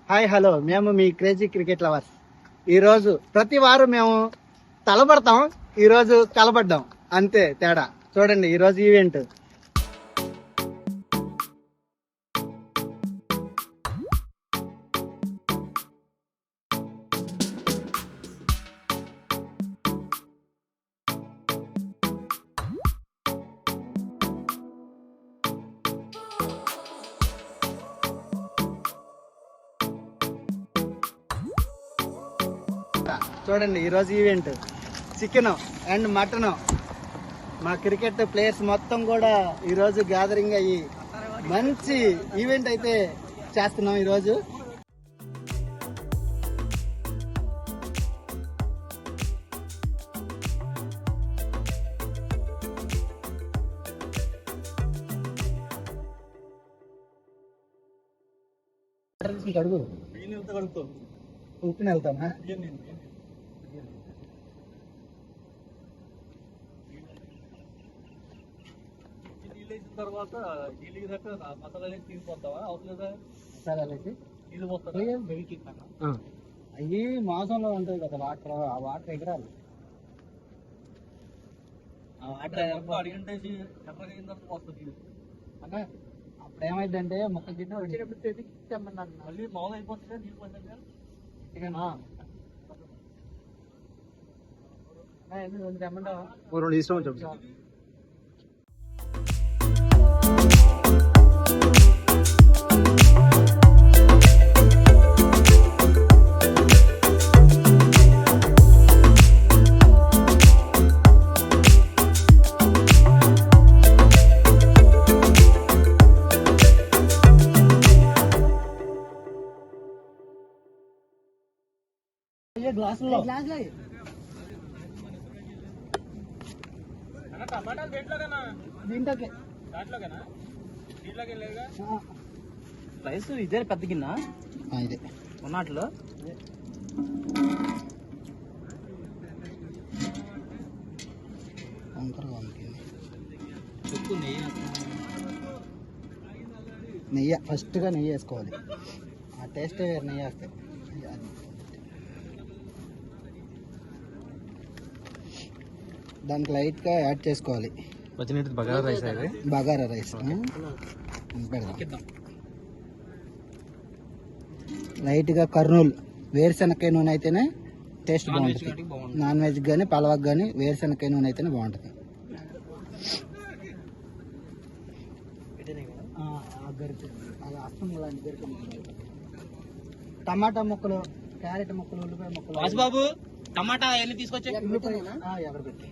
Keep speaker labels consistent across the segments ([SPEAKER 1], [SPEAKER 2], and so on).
[SPEAKER 1] Hi hello, మేము మీ crazy cricket lovers. ఈరోజు ప్రతి వారం మేము తలపడతాం, ఈరోజు కలపడ్డాం, అంతే తేడా. చూడండి ఈరోజు ఈవెంట్. చూడండి ఈరోజు ఈవెంట్ చికెన్ అండ్ మటన్. మా క్రికెట్ ప్లేయర్స్ మొత్తం కూడా ఈరోజు గ్యాదరింగ్ అయ్యి మంచి ఈవెంట్ అయితే చేస్తున్నాం ఈరోజు. అడుగు ఉప్పుని వెళ్తామా?
[SPEAKER 2] తర్వాత మసాలా తీసుకొస్తావా? అవసరం
[SPEAKER 1] అవి మాసంలో ఉంటుంది కదా వాటర్, ఆ వాటర్ ఎగరాలి.
[SPEAKER 2] ఆ వాటర్ అడిగంటేసి ఎప్పటికైన తర్వాత వస్తుంది.
[SPEAKER 1] అంటే అప్పుడు ఏమైందంటే మొక్క గిన్నె వచ్చేటప్పుడు తెమ్మన్నాను.
[SPEAKER 2] మళ్ళీ మామూలు అయిపోతుందా నీళ్ళు పడ్డాక?
[SPEAKER 1] తెమ్మంటావా?
[SPEAKER 3] రెండు ఇష్టం చెప్పు.
[SPEAKER 1] గ్లాసులో
[SPEAKER 2] టమాటాలు దేంట్లోకనా?
[SPEAKER 1] దీంట్లోకి
[SPEAKER 2] దాంట్లోకేనా? దీంట్లోకి వెళ్ళేగా
[SPEAKER 1] రైస్ ఇదే పెద్ద గిన్నె. ఇదే ఉన్నట్లో నెయ్యి ఫస్ట్గా నెయ్యి వేసుకోవాలి. ఆ టేస్ట్ వేరు నెయ్యి వేస్తే. దానికి లైట్గా యాడ్ చేసుకోవాలి
[SPEAKER 3] బగారా రైస్.
[SPEAKER 1] బగారా రైస్ పెడదాం. లైట్గా కర్నూలు వేరుశనక్కాయ నూనె అయితేనే టేస్ట్ బాగుంటుంది. నాన్ వెజ్ కానీ పలవకు కానీ వేరుశనక్కాయ నూనె అయితేనే బాగుంటుంది. టమాటా ముక్కలు, క్యారెట్ ముక్కలు, ఉల్లిపాయ ముక్కలు.
[SPEAKER 2] బాబు టమాటా ఎన్ని తీసుకొచ్చా?
[SPEAKER 1] ఎవరు పెట్టి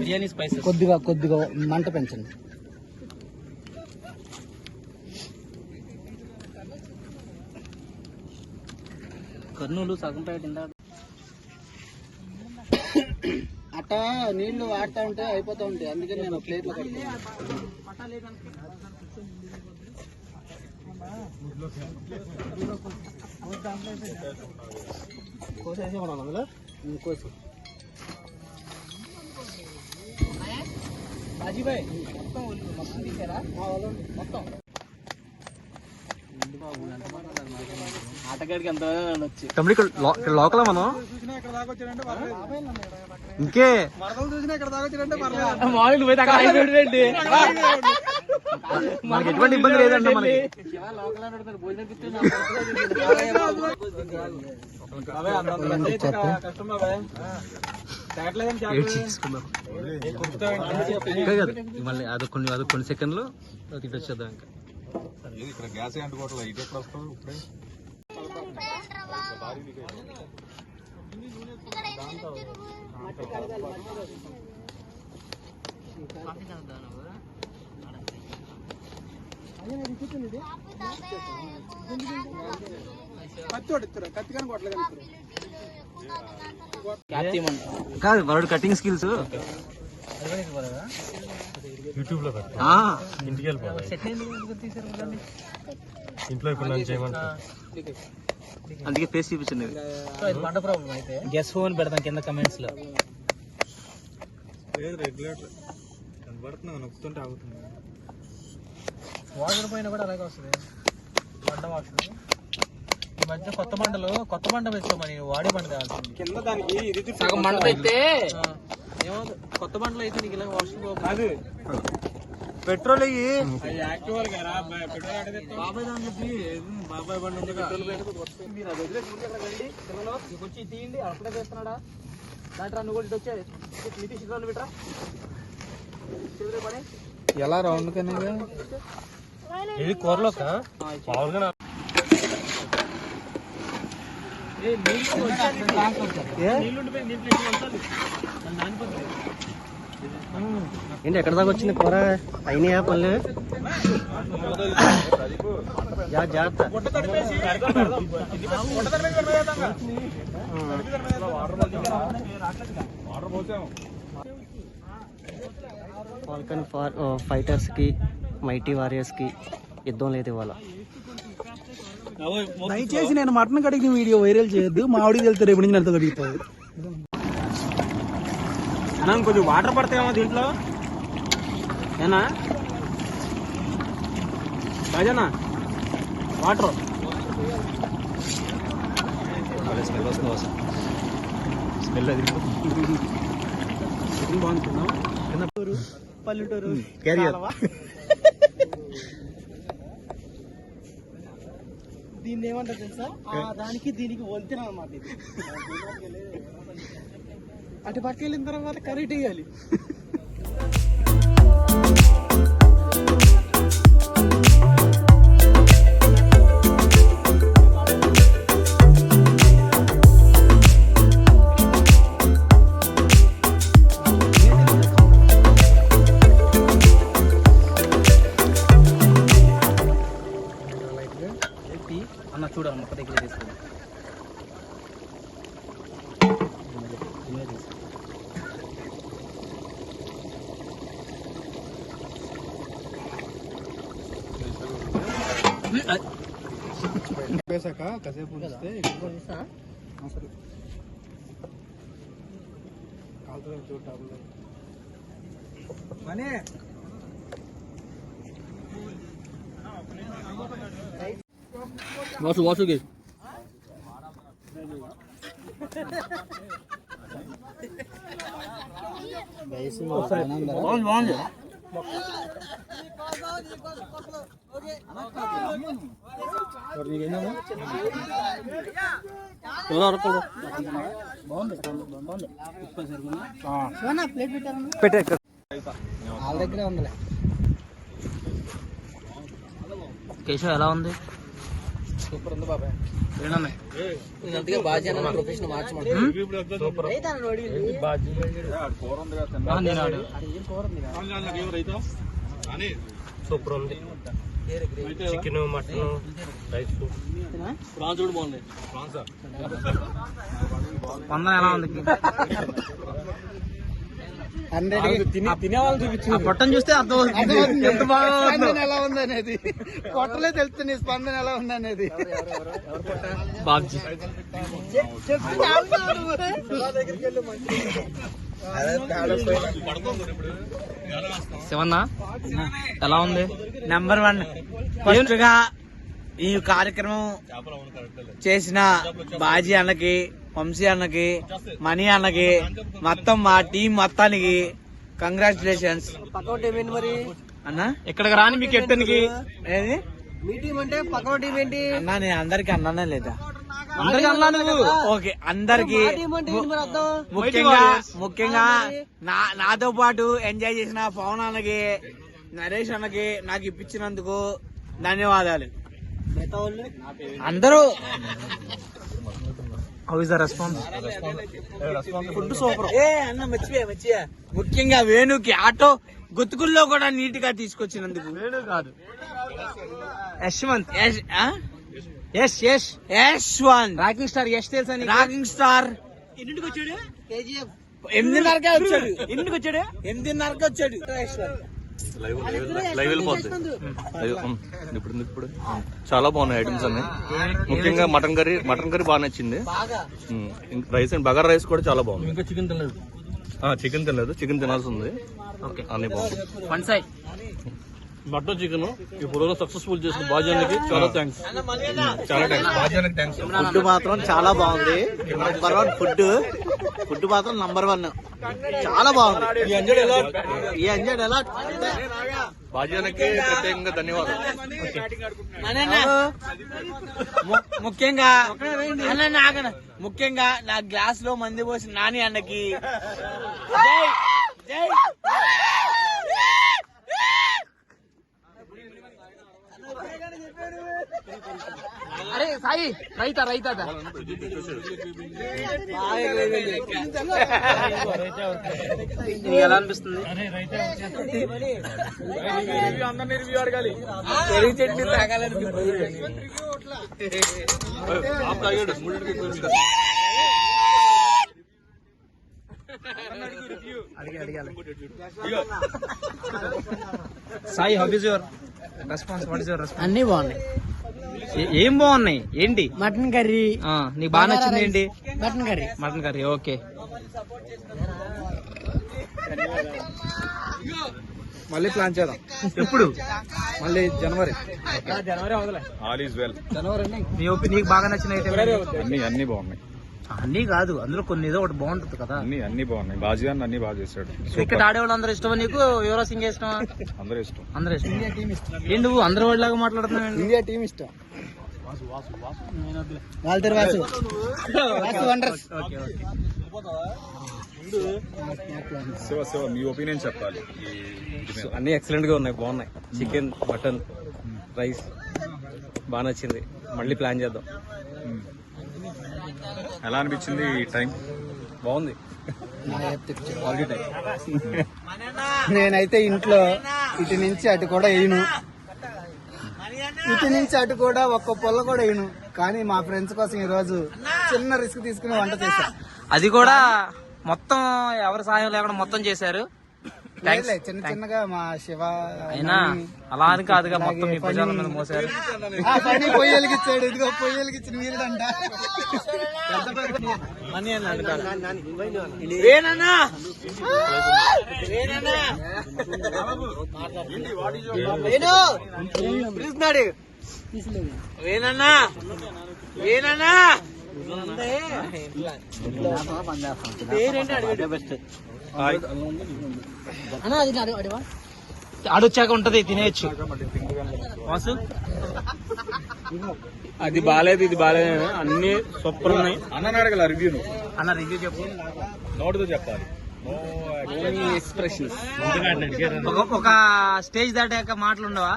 [SPEAKER 2] బిర్యానీ స్పైసెస్
[SPEAKER 1] కొద్దిగా కొద్దిగా మంట పెంచండి.
[SPEAKER 2] కర్నూలు సగం ప్యాకెట్ ఇందా.
[SPEAKER 1] అట్టా నీళ్లు వాడుతూ ఉంటే అయిపోతూ ఉంటాయి, అందుకని నేను ప్లేట్లో కట్టుకున్నాను. కోసేసి మనం అందులో కోసి అజీబాయ్ మొత్తం మొత్తం తీసారా? మొత్తం
[SPEAKER 2] ఆటగాడికి ఎంత వచ్చి
[SPEAKER 3] తమ్ముడు ఇక్కడ లోకల్ మనం ఇంకే మనకి ఎటువంటి ఇబ్బంది లేదండి. మనకి మళ్ళీ అదొక కొన్ని సెకండ్లు తిట్టొచ్చేద్దాం. ఇంకా
[SPEAKER 4] ఇక్కడ గ్యాస్ అంటుకోవట్లేదు. ఇటు ఎక్కడ వస్తావు ఇప్పుడే?
[SPEAKER 3] కాదు వాడు కటింగ్ స్కిల్స్
[SPEAKER 4] యూట్యూబ్ లో ఇంటికి వెళ్ళిపోవాలి. ఇంట్లో ఇప్పుడు నన్ను చేయమంటా.
[SPEAKER 3] అందుకే ఫేస్ చూపించండి.
[SPEAKER 2] మంట ప్రాబ్లం అయితే గెస్ ఫోన్ పెడతాం కింద కమెంట్స్ లో.
[SPEAKER 4] రెగ్యులేటర్ పడుతున్నా నొక్కుతుంటే ఆగుతుంది.
[SPEAKER 2] వాటర్ పైన కూడా అలాగే వస్తుంది బండ వాటర్. ఈ మధ్య కొత్త బండ వేసుకోమని వాడే బండ కావాల్సింది.
[SPEAKER 4] కింద దానికి ఇది
[SPEAKER 2] సగం బండ అయితే ఏమవుతుంది, కొత్త బండలో అయితే నీకు ఇలా వాషింగ్
[SPEAKER 4] అది పెట్రోల్ అయ్యి
[SPEAKER 2] బాబాయ్ దాని చెప్పి బాబాయ్ బండి ఉంది పెట్రోల్ మీరు అది వదిలేసి రండి పిల్లలు మీకు వచ్చి తీయండి. అప్పుడే చేస్తున్నాడా దాంట్లో నువ్వు కూడా ఇటు వచ్చే నితీష్ ఇటు పెట్టరా పడే
[SPEAKER 1] ఎలా రౌండ్ కానీ
[SPEAKER 4] ఇది కూరలో మామూలుగా
[SPEAKER 1] ఏంటి ఎక్కడ దాకా వచ్చింది కూర అయినాయా పనులు జాగ్రత్త ఫాల్కన్ ఫైటర్స్ కి మైటీ వారియర్స్ కి యుద్ధం లేదు ఇవాళ.
[SPEAKER 2] దయచేసి నేను మటన్ కడిగిన వీడియో వైరల్ చేయొద్దు. మా ఆవిడకి వెళ్తే రేపు నుంచి నెలతో కడిగిపోదు.
[SPEAKER 4] కొంచెం వాటర్ పడతాయేమో దీంట్లో
[SPEAKER 2] ఏనా రాజనా వాటర్
[SPEAKER 3] స్మెల్ వస్తుంది స్మెల్ అది
[SPEAKER 2] బాగుంటున్నాం.
[SPEAKER 1] పల్లెటూరు దీన్ని ఏమంటారు తెలుసా, దానికి దీనికి వంతెన అన్నమాట. ఇది అటు పక్క వెళ్ళిన తర్వాత కరెక్ట్ వేయాలి.
[SPEAKER 2] అన్న చూడాలి మొక్క దగ్గర తీసుకోండి.
[SPEAKER 1] వేసాక కాసేపు ఉంచితే
[SPEAKER 2] వాసు వాసుకి బాగుంది.
[SPEAKER 1] వాళ్ళ దగ్గరే ఉందిలే.
[SPEAKER 3] కేశవ్ ఎలా ఉంది?
[SPEAKER 2] సూపర్ ఉంది బాబాయ్. అందుకే బాజీ అన్న ప్రొఫెషన్ మార్చమని.
[SPEAKER 4] సూపర్ ఉంది. చికెన్ మటన్ రైస్
[SPEAKER 2] ప్రాన్స్ కూడా బాగుంది.
[SPEAKER 3] స్పందన ఎలా ఉంది?
[SPEAKER 2] తినే వాళ్ళు చూపించింది.
[SPEAKER 3] పొట్టను చూస్తే అర్థం ఎంత బాగా
[SPEAKER 1] స్పందన ఎలా ఉంది అనేది, కొట్టలే తెలుస్తుంది స్పందన ఎలా ఉంది అనేది.
[SPEAKER 3] బాబ్జీ శివన్న ఎలా ఉంది?
[SPEAKER 5] నంబర్ 1 ఫస్ట్ గా ఈ కార్యక్రమం చేసిన బాజీ అన్నకి, వంశీ అన్నకి, మణి అన్నకి, మొత్తం మా టీం మొత్తానికి కంగ్రాచులేషన్స్
[SPEAKER 1] మరి
[SPEAKER 5] అన్నా.
[SPEAKER 3] ఇక్కడికి రాని మీ కెప్టెన్ కి
[SPEAKER 5] ఏది
[SPEAKER 1] మీ టీం అంటే పక్క టీం ఏంటి
[SPEAKER 5] అన్నా, నేను అందరికి అన్నానే లేదా?
[SPEAKER 3] అందరికి అన్నా నువ్వు.
[SPEAKER 5] ఓకే, అందరికి
[SPEAKER 1] టీం అంటే ఏంటి మరి అర్థం?
[SPEAKER 5] ముఖ్యంగా నాతో పాటు ఎంజాయ్ చేసిన పవన్ అన్నకి, నరేష్ అన్నకి నాకు ఇప్పించినందుకు ధన్యవాదాలు. అందరూ
[SPEAKER 3] how is the response?
[SPEAKER 5] Food super. అన్న మర్చిపోయా ముఖ్యంగా వేణుకి ఆటో గుతుకుల్లో కూడా నీట్ గా తీసుకొచ్చినందుకు.
[SPEAKER 3] వేణు కాదు,
[SPEAKER 5] యశ్వంత్ యశ్వంత్
[SPEAKER 3] రాకింగ్ స్టార్ యశ్ తెలుసా నీకు?
[SPEAKER 5] రాకింగ్ స్టార్
[SPEAKER 1] ఎన్నింటికి వచ్చాడు? కేజీఎఫ్
[SPEAKER 5] 8:30కే వచ్చాడు.
[SPEAKER 1] ఎన్నింటికి వచ్చాడు?
[SPEAKER 5] 8:30కి వచ్చాడు.
[SPEAKER 4] లైవ్ వెళ్ళిపోద్ది. ఇప్పుడు చాలా బాగున్నాయి ఐటమ్స్ అన్ని. ముఖ్యంగా మటన్ కర్రీ బాగా నచ్చింది. రైస్ అండ్ బగారా రైస్ కూడా చాలా బాగుంది.
[SPEAKER 2] ఇంకా చికెన్ తినలేదు.
[SPEAKER 4] చికెన్ తినలేదు, చికెన్ తినాల్సి ఉంది.
[SPEAKER 3] ఓకే
[SPEAKER 4] అన్ని బాగుంది.
[SPEAKER 3] పంచాయ్
[SPEAKER 2] మటన్ చికెన్ ఈ ప్రోగ్రామ్ సక్సెస్ఫుల్ చేసిన బాజానికి చాలా థ్యాంక్స్.
[SPEAKER 4] చాలా థ్యాంక్స్, బాధ్యానికి థ్యాంక్స్.
[SPEAKER 5] ఫుడ్ మాత్రం చాలా బాగుంది. నంబర్ 1 ఫుడ్ మాత్రం నంబర్ 1 చాలా బాగుంది. ఈ ఎంజాయ్ ఎలా
[SPEAKER 4] బాధ్యానికి ప్రత్యేకంగా ధన్యవాదాలు.
[SPEAKER 5] ముఖ్యంగా నా గ్లాస్ లో మంది పోసి నాని అన్నకి జై
[SPEAKER 3] అరే సాయి రైతా ఎలా అనిపిస్తుంది?
[SPEAKER 5] పెరుగు చట్నీ తాగాలనిపిస్తుంది.
[SPEAKER 3] Sai how is your response? What is your response?
[SPEAKER 1] అన్ని బాగున్నాయి.
[SPEAKER 3] ఏం బాగున్నాయి ఏంటి?
[SPEAKER 1] మటన్ కర్రీ
[SPEAKER 3] నీకు బాగా నచ్చింది ఏంటి?
[SPEAKER 1] Mutton curry
[SPEAKER 3] okay.
[SPEAKER 2] మళ్ళీ ప్లాన్ చేద్దాం.
[SPEAKER 3] ఎప్పుడు?
[SPEAKER 2] మళ్ళీ జనవరి
[SPEAKER 4] ఆల్ ఈజ్ వెల్.
[SPEAKER 3] నీకు బాగా నచ్చిన ఐటమ్
[SPEAKER 4] అన్ని బాగున్నాయి.
[SPEAKER 3] అన్నీ కాదు, అందులో కొన్ని ఏదో ఒకటి బాగుంటుంది కదా.
[SPEAKER 4] అన్ని బాగున్నాయి. బాజీగాన్ని అన్ని బాగా చేశాడు.
[SPEAKER 3] క్రికెట్ ఆడేవాళ్ళు అందరూ ఇష్టమా నీకు? యువరాజ్ సింగ్ ఇష్టమా?
[SPEAKER 4] అందరూ ఇష్టం.
[SPEAKER 3] అందరూ ఇష్టం. ఏంటి నువ్వు అందరి వాళ్ళలాగా మాట్లాడుతున్నావు?
[SPEAKER 1] ఇండియా టీం ఇష్టం. Walter Vasu wonders.
[SPEAKER 4] శివ మీ ఒపీనియన్ చెప్పాలి.
[SPEAKER 2] అన్ని ఎక్సలెంట్ గా ఉన్నాయి, బాగున్నాయి. చికెన్, మటన్, రైస్ బాగా నచ్చింది. మళ్ళీ ప్లాన్ చేద్దాం.
[SPEAKER 4] ఎలా అనిపించింది ఈ టైం?
[SPEAKER 2] బాగుంది.
[SPEAKER 1] నేనైతే ఇంట్లో ఇటు నుంచి అటు కూడా వేయను, ఇటు నుంచి అటు కూడా ఒక్క పొల్ల కూడా వేయను. కానీ మా ఫ్రెండ్స్ కోసం ఈ రోజు చిన్న రిస్క్ తీసుకుని వంట చేశా.
[SPEAKER 3] అది కూడా మొత్తం ఎవరి సహాయం లేకుండా మొత్తం చేశారు.
[SPEAKER 1] లేదులే, చిన్న చిన్నగా మా శివ
[SPEAKER 3] అయినా అలా అని కాదుగా, మొత్తం మీ భుజాల మీద మోసారు.
[SPEAKER 1] ఆ పని పొయ్యి వెలిగించాడు. ఇదిగో పొయ్యి వెలిగించిన వీరుడంట.
[SPEAKER 3] ఆడొచ్చాక ఉంటది, తినేయచ్చు. వాసు
[SPEAKER 2] అది బాగాలేదు, ఇది బాగాలేదు, అన్ని సూపర్ ఉన్నాయి.
[SPEAKER 4] అన్న అడగల రివ్యూ
[SPEAKER 3] అన్న రివ్యూ చెప్పు.
[SPEAKER 4] నోటితో చెప్పాలి.
[SPEAKER 2] ఎక్స్ప్రెషన్స్
[SPEAKER 3] ఒక స్టేజ్ దాటాక మాటలు ఉండవా?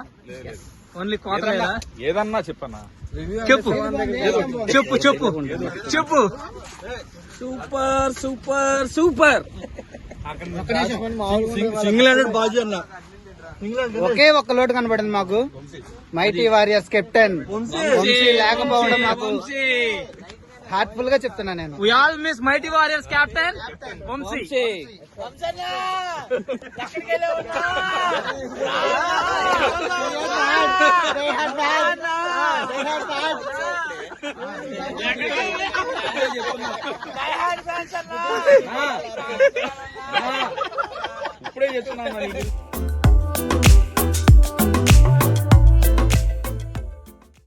[SPEAKER 3] ఓన్లీ కోతలేదా?
[SPEAKER 4] ఏదన్నా చెప్పన్నా.
[SPEAKER 3] చెప్పు చెప్పు చెప్పు చెప్పు.
[SPEAKER 5] Super super super.
[SPEAKER 2] Single handed బాజీ అన్న.
[SPEAKER 1] ఒకే ఒక్క లోటు కనబడింది మాకు. మైటీ వారియర్స్ కెప్టెన్ వంశీ లేకపోవడం మాకు హార్ట్ఫుల్ గా చెప్తున్నా నేను.
[SPEAKER 3] We all miss Mighty Warriors captain Vamsi.
[SPEAKER 4] ఇప్పుడే చెప్తున్నా.